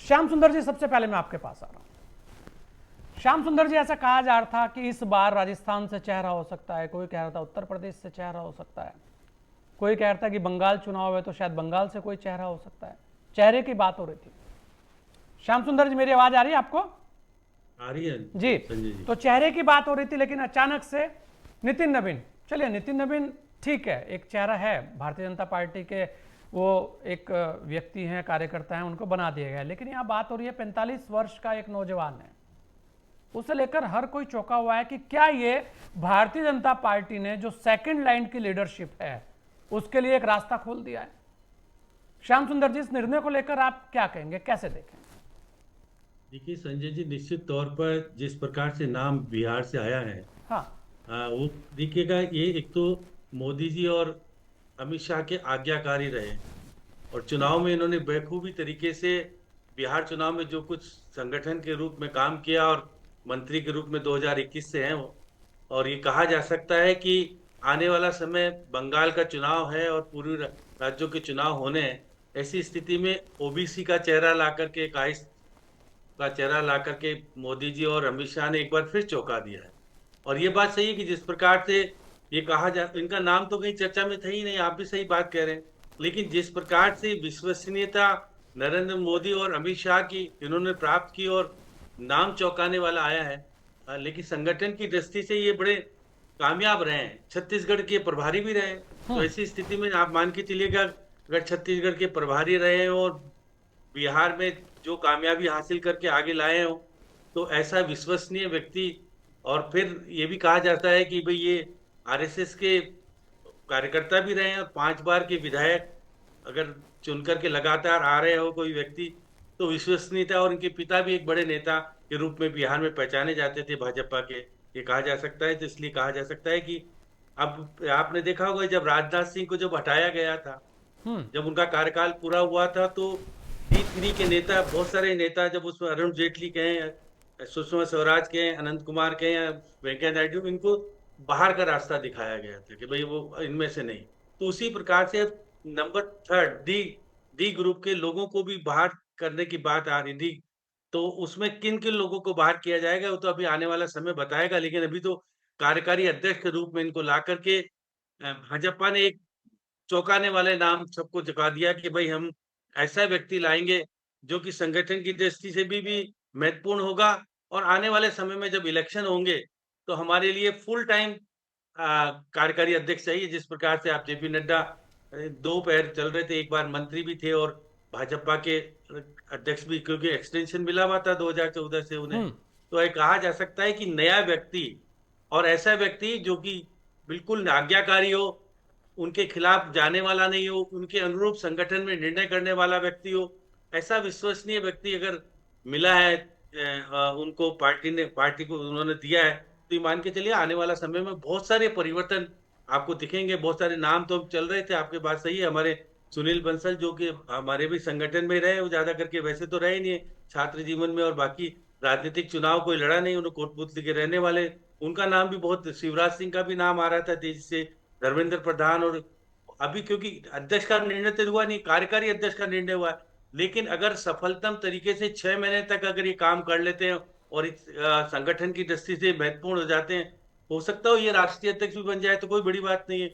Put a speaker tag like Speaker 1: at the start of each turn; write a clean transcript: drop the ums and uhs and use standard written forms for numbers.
Speaker 1: श्याम सुंदर जी, सबसे पहले मैं आपके पास आ रहा हूं। श्याम सुंदर जी, ऐसा कहा जा रहा था कि इस बार राजस्थान से चेहरा हो सकता है, कोई कह रहा था उत्तर प्रदेश से चेहरा हो सकता है, कोई कह रहा था कि बंगाल चुनाव है तो शायद बंगाल से कोई चेहरा हो सकता है। चेहरे की बात हो रही थी। श्याम सुंदर जी, मेरी आवाज आ रही है आपको?
Speaker 2: आ रही है
Speaker 1: जी।
Speaker 2: संजय जी।
Speaker 1: तो चेहरे की बात हो रही थी, लेकिन अचानक से नितिन नवीन, चलिए नितिन नवीन ठीक है, एक चेहरा है भारतीय जनता पार्टी के, वो एक व्यक्ति हैं, कार्यकर्ता हैं, उनको बना दिया गया। लेकिन यहाँ बात हो रही है 45 वर्ष का एक नौजवान है, उसे लेकर हर कोई चौंका हुआ है कि क्या ये भारतीय जनता पार्टी ने जो सेकंड लाइन की लीडरशिप है उसके लिए एक रास्ता खोल दिया है। श्याम सुंदर जी, इस निर्णय को लेकर आप क्या कहेंगे, कैसे देखें?
Speaker 2: देखिए संजय जी, निश्चित तौर पर जिस प्रकार से नाम बिहार से आया है,
Speaker 1: हाँ।
Speaker 2: वो देखिएगा, ये एक तो मोदी जी और अमित शाह के आज्ञाकारी रहे, और चुनाव में इन्होंने बेखूबी तरीके से बिहार चुनाव में जो कुछ संगठन के रूप में काम किया, और मंत्री के रूप में 2021 से हैं वो। और ये कहा जा सकता है कि आने वाला समय बंगाल का चुनाव है और पूर्वी राज्यों के चुनाव होने हैं। ऐसी स्थिति में ओबीसी का चेहरा ला करके, एक का चेहरा ला करके मोदी जी और अमित शाह ने एक बार फिर चौंका दिया है। और ये बात सही है कि जिस प्रकार से ये कहा जा, इनका नाम तो कहीं चर्चा में था ही नहीं, आप भी सही बात कह रहे हैं। लेकिन जिस प्रकार से विश्वसनीयता नरेंद्र मोदी और अमित शाह की इन्होंने प्राप्त की, और नाम चौंकाने वाला आया है। लेकिन संगठन की दृष्टि से ये बड़े कामयाब रहे हैं, छत्तीसगढ़ के प्रभारी भी रहे हैं। तो ऐसी स्थिति में आप मान के चलिएगा, अगर छत्तीसगढ़ के प्रभारी रहे हैं और बिहार में जो कामयाबी हासिल करके आगे लाए हो, तो ऐसा विश्वसनीय व्यक्ति। और फिर ये भी कहा जाता है कि भाई ये आरएसएस के कार्यकर्ता भी रहे हैं, और 5 बार के विधायक अगर चुन करके लगातार आ रहे हो कोई व्यक्ति, तो विश्वसनीयता। और इनके पिता भी एक बड़े नेता के रूप में बिहार में पहचाने जाते थे भाजपा के, ये कहा जा सकता है। तो इसलिए कहा जा सकता है कि अब आपने देखा होगा, जब राजनाथ सिंह को जब हटाया गया था,
Speaker 1: हम्म।
Speaker 2: जब उनका कार्यकाल पूरा हुआ था, तो डी3 के नेता, बहुत सारे नेता, जब उसमें अरुण जेटली के हैं, सुषमा स्वराज के हैं, अनंत कुमार के हैं, वेंकैया नायडू, इनको बाहर का रास्ता दिखाया गया था कि भाई वो इनमें से नहीं। तो उसी प्रकार से number third, D D group के लोगों को भी बाहर करने की बात आ रही थी। तो उसमें किन किन लोगों को बाहर किया जाएगा वो तो अभी आने वाला समय बताएगा। लेकिन अभी तो कार्यकारी अध्यक्ष के रूप में इनको ला करके भाजपा ने एक चौंकाने वाले नाम सबको जगा दिया कि भाई हम ऐसा व्यक्ति लाएंगे जो कि संगठन की दृष्टि से भी महत्वपूर्ण होगा। और आने वाले समय में जब इलेक्शन होंगे, तो हमारे लिए फुल टाइम कार्यकारी अध्यक्ष चाहिए। जिस प्रकार से आप जेपी नड्डा 2 पैर चल रहे थे, एक बार मंत्री भी थे और भाजपा के अध्यक्ष भी, क्योंकि एक्सटेंशन मिला हुआ था 2014 से उन्हें।
Speaker 1: हम्म।
Speaker 2: तो ये कहा जा सकता है कि नया व्यक्ति, और ऐसा व्यक्ति जो कि बिल्कुल आज्ञाकारी हो, उनके खिलाफ जाने वाला नहीं हो, उनके अनुरूप संगठन में निर्णय करने वाला व्यक्ति हो, ऐसा विश्वसनीय व्यक्ति अगर मिला है, उनको पार्टी को उन्होंने दिया है, तो ये मान के चलिए आने वाला समय में बहुत सारे परिवर्तन आपको दिखेंगे। बहुत सारे नाम तो चल रहे थे, आपके बात सही है। हमारे सुनील बंसल, जो कि हमारे भी संगठन में रहे, वो ज्यादा करके वैसे तो रहे ही नहीं छात्र जीवन में, और बाकी राजनीतिक चुनाव कोई लड़ा नहीं, उन्होंने कोटपुतली के रहने वाले। उनका नाम भी बहुत, शिवराज सिंह का भी नाम आ रहा था तेजी से, धर्मेंद्र प्रधान। और अभी क्योंकि अध्यक्ष का निर्णय तो हुआ नहीं, कार्यकारी अध्यक्ष का निर्णय हुआ है। लेकिन अगर सफलतम तरीके से 6 महीने तक अगर ये काम कर लेते हैं, और इस संगठन की दृष्टि से महत्वपूर्ण हो जाते हैं, हो सकता हो ये राष्ट्रीय अध्यक्ष भी बन जाए, तो कोई बड़ी बात नहीं है।